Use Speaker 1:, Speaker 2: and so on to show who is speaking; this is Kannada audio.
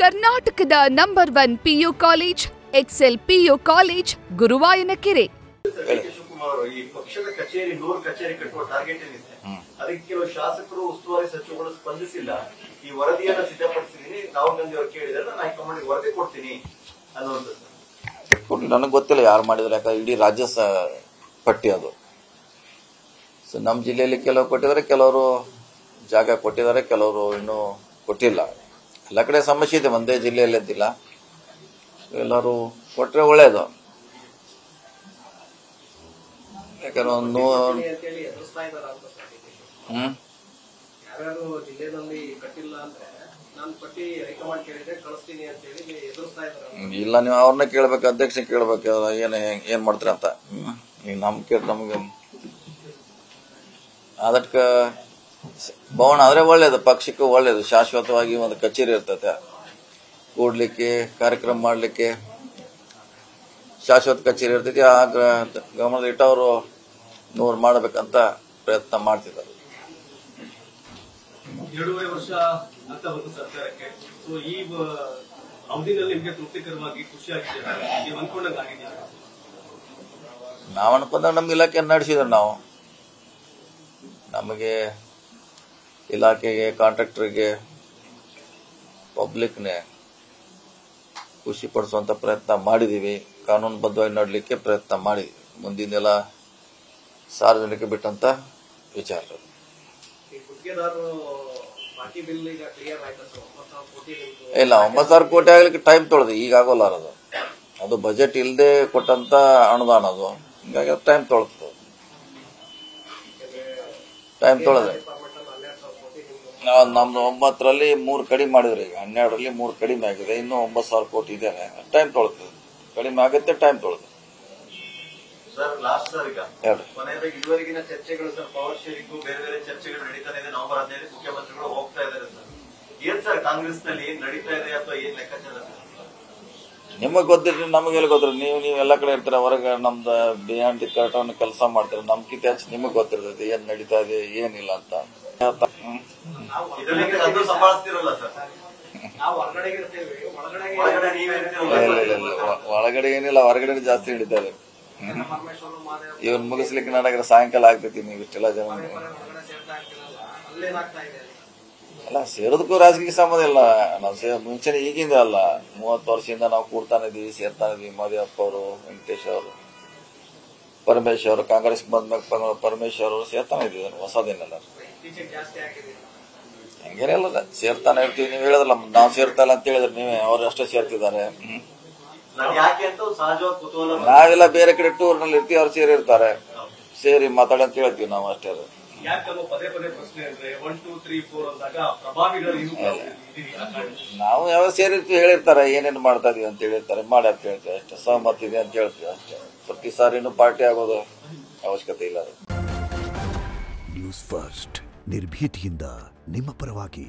Speaker 1: ಕರ್ನಾಟಕದ number 1 PU college Excel PU college Guruvayanakere.
Speaker 2: ಈ ಪಕ್ಷದ ಕಚೇರಿ 100 ಕಚೇರಿ ಕಟ್ಟುವ ಟಾರ್ಗೆಟ್ ಏನಿದೆ ಅದಕ್ಕೆ ಕೆಲವು ಶಾಸಕರು ಉಸ್ತುವಾರಿ ಸಚಿವಗಳು ಸ್ಪಂದಿಸಿಲ್ಲ. ಈ ವರದಿಯನ್ನು ಸಿದ್ಧಪಡಿಸಿದೀನಿ, ರಾಹುಲ್ ಗಾಂಧಿ ಅವರು ಕೇಳಿದ್ರೆ ನಾನು ಹೈಕಮಾಂಡ್ ವರದಿ ಕೊಡ್ತೀನಿ ಅನ್ನುವಂಥದ್ದು.
Speaker 3: ನನಗೆ ಗೊತ್ತಿಲ್ಲ ಯಾರು ಮಾಡಿದ್ರೆ, ಯಾಕಂದ್ರೆ ಇಡೀ ರಾಜ್ಯ ಪಟ್ಟಿ ಅದು. ಸೊ ನಮ್ಮ ಜಿಲ್ಲೆಯಲ್ಲಿ ಕೆಲವರು ಕೊಟ್ಟಿದ್ದಾರೆ, ಕೆಲವರು ಜಾಗ ಕೊಟ್ಟಿದ್ದಾರೆ, ಕೆಲವರು ಇನ್ನೂ ಕೊಟ್ಟಿಲ್ಲ. ಎಲ್ಲ ಕಡೆ ಸಮಸ್ಯೆ ಇದೆ, ಒಂದೇ ಜಿಲ್ಲೆಯಲ್ಲಿ ಎದ್ದಿಲ್ಲ. ಎಲ್ಲರೂ ಕೊಟ್ಟರೆ ಒಳ್ಳೇದು. ಯಾಕಂದ್ರೆ ಒಂದು ಇಲ್ಲ, ನೀವು ಅವ್ರನ್ನ ಕೇಳ್ಬೇಕು, ಅಧ್ಯಕ್ಷ ಕೇಳ್ಬೇಕು ಏನ್ ಮಾಡ್ತೀರ ಅಂತ. ಈಗ ನಮ್ಗೆ ಅದಕ್ಕೆ ಭವನ ಆದ್ರೆ ಒಳ್ಳೇದು, ಪಕ್ಷಕ್ಕೂ ಒಳ್ಳೇದು. ಶಾಶ್ವತವಾಗಿ ಒಂದು ಕಚೇರಿ ಇರ್ತದೆ, ಕೂಡ್ಲಿಕ್ಕೆ ಕಾರ್ಯಕ್ರಮ ಮಾಡ್ಲಿಕ್ಕೆ ಶಾಶ್ವತ ಕಚೇರಿ ಇರ್ತೈತಿ. ಆ ಗಮನದಲ್ಲಿ ಇಟ್ಟವರು 100 ಮಾಡಬೇಕಂತ ಪ್ರಯತ್ನ ಮಾಡ್ತಿದ್ದಾರೆ.
Speaker 2: 2.5 ವರ್ಷ ಅಂತ ಬಂತು ಸರ್ಕಾರಕ್ಕೆ. ಸೊ ಈ ಅವಧಿನಲ್ಲಿ ನಿಮಗೆ ತೃಪ್ತಿಕರವಾಗಿ ಖುಷಿಯಾಗಿದೆ, ನೀವು ಅನ್ಕೊಂಡಂಗೆ ಆಗಿದೆಯಾ?
Speaker 3: ನಾವು ಅನ್ಕೊಂಡಾಗ ನಮ್ಮ ಇಲಾಖೆ ನಡೆಸಿದ್ರು. ನಾವು ನಮಗೆ ಇಲಾಖೆಗೆ, ಕಾಂಟ್ರಾಕ್ಟರ್ಗೆ, ಪಬ್ಲಿಕ್ನೇ ಖುಷಿ ಪಡಿಸುವಂತ ಪ್ರಯತ್ನ ಮಾಡಿದೀವಿ. ಕಾನೂನುಬದ್ಧವಾಗಿ ನಡಲಿಕ್ಕೆ ಪ್ರಯತ್ನ ಮಾಡಿದೀವಿ. ಮುಂದಿನೆಲ್ಲ ಸಾರ್ವಜನಿಕ ಬಿಟ್ಟಂತ ವಿಚಾರ. ಇಲ್ಲ, 9,000 ಕೋಟಿ ಆಗ್ಲಿಕ್ಕೆ ಟೈಮ್ ತೊಳೆದು ಈಗ ಆಗೋಲ್ಲ. ಅದು ಬಜೆಟ್ ಇಲ್ಲದೆ ಕೊಟ್ಟಂತ ಅನುದಾನ ಅದು. ಹಿಂಗಾಗಿ ಟೈಮ್ ತೊಳೆದು ನಮ್ದು 9ರಲ್ಲಿ 3 ಕಡಿಮೆ ಮಾಡಿದ್ರಿ. ಈಗ 12ರಲ್ಲಿ 3 ಕಡಿಮೆ ಆಗಿದೆ. ಇನ್ನೂ 9,000 ಕೋಟಿ ಇದೆ. ಟೈಮ್ ತೊಳೆದು ಕಡಿಮೆ ಆಗುತ್ತೆ, ಟೈಮ್ ತೊಳೆದು.
Speaker 2: ಇದುವರೆಗಿನ ಚರ್ಚೆಗಳು ಸರ್, ಪವರ್ ಶೇರಿಂಗ್ ಬೇರೆ ಬೇರೆ ಚರ್ಚೆಗಳು ನಡೀತಾನೆ ಇದೆ. ನವೆಂಬರ್ 15 ಮುಖ್ಯಮಂತ್ರಿಗಳು ಹೋಗ್ತಾ ಇದ್ದಾರೆ ಸರ್. ಏನ್ ಸರ್ ಕಾಂಗ್ರೆಸ್ ನಲ್ಲಿ ನಡೀತಾ ಇದೆ ಅಥವಾ ಏನ್ ಲೆಕ್ಕಾಚಾರ?
Speaker 3: ನಿಮಗ್ ಗೊತ್ತಿರ್ರಿ, ನಮಗೆಲ್ಲ ಗೊತ್ತಿರಿ. ನೀವು ಎಲ್ಲ ಕಡೆ ಇರ್ತೀರ, ಹೊರಗೆ ನಮ್ದು ಬಿಯಾಂಡ್ ದಿ ಕರ್ಟನ್ ಕೆಲಸ ಮಾಡ್ತೀರ. ನಮ್ಗಿಂತ ಹೆಚ್ಚು ನಿಮಗ್ ಗೊತ್ತಿರ್ತೈತಿ ಏನ್ ನಡೀತಾ ಇದೆ ಏನಿಲ್ಲ ಅಂತ. ಒಳಗಡೆ ಏನಿಲ್ಲ, ಹೊರಗಡೆ ಜಾಸ್ತಿ ನಡೀತಾರೆ. ಇವನ್ ಮುಗಿಸ್ಲಿಕ್ಕೆ ನನಗೆ ಸಾಯಂಕಾಲ ಆಗ್ತೈತಿ. ನೀವು ಇಷ್ಟೆಲ್ಲ ಜನ ಅಲ್ಲ, ಸೇರೋದಕ್ಕೂ ರಾಜಕೀಯ ಸಂಬಂಧ ಇಲ್ಲ. ನಾವು ಮುಂಚೆನೆ ಈಗಿಂದ ಅಲ್ಲ, 30 ವರ್ಷದಿಂದ ನಾವು ಕೂಡ್ತಾನೆ ಇದೀವಿ, ಸೇರ್ತಾನೆ ಇದೀವಿ. ಮೋದಿಯಪ್ಪ ಅವರು, ವೆಂಕಟೇಶ್ ಅವರು, ಪರಮೇಶ್ವರ್ ಅವರು, ಕಾಂಗ್ರೆಸ್ ಬಂದ್ಮೇಲೆ ಪರಮೇಶ್ವರ್ ಅವರು ಸೇರ್ತಾನೆ ಇದ್ದೀವಿ. ಹೊಸದೇನಲ್ಲ, ಹಂಗೇನಿಲ್ಲ, ಸೇರ್ತಾನೆ ಇರ್ತೀವಿ. ನೀವು ಹೇಳಿದ್ರಲ್ಲ, ನಾವು ಸೇರ್ತಾ ಇಲ್ಲ ಅಂತ ಹೇಳಿದ್ರೆ ನೀವೇ, ಅವ್ರು ಅಷ್ಟೇ ಸೇರ್ತಿದ್ದಾರೆ. ನಾವೆಲ್ಲ ಬೇರೆ ಕಡೆ ಟೂರ್ ನಲ್ಲಿ ಇರ್ತೀವಿ, ಅವ್ರು ಸೇರಿರ್ತಾರೆ. ಸೇರಿ ಮಾತಾಡಿ ಅಂತ ಹೇಳ್ತೀವಿ ನಾವು ಅಷ್ಟೇ. ನಾವು ಯಾವ ಸೇರಿರ್ತೀವಿ, ಹೇಳಿರ್ತಾರೆ ಏನೇನು ಮಾಡ್ತಾ ಇದೀವಿ ಅಂತ ಹೇಳಿರ್ತಾರೆ, ಮಾಡಿ ಅಂತ ಹೇಳ್ತೀವಿ ಅಷ್ಟೇ. ಸಹಮತ ಇದೆ ಅಂತ ಹೇಳ್ತೀವಿ ಅಷ್ಟೇ. ಪ್ರತಿ ಸಾರಿನೂ ಪಾರ್ಟಿ ಆಗೋದು ಅವಶ್ಯಕತೆ ಇಲ್ಲ.
Speaker 4: ನ್ಯೂಸ್ ಫಸ್ಟ್, ನಿರ್ಭೀತಿಯಿಂದ ನಿಮ್ಮ ಪರವಾಗಿ.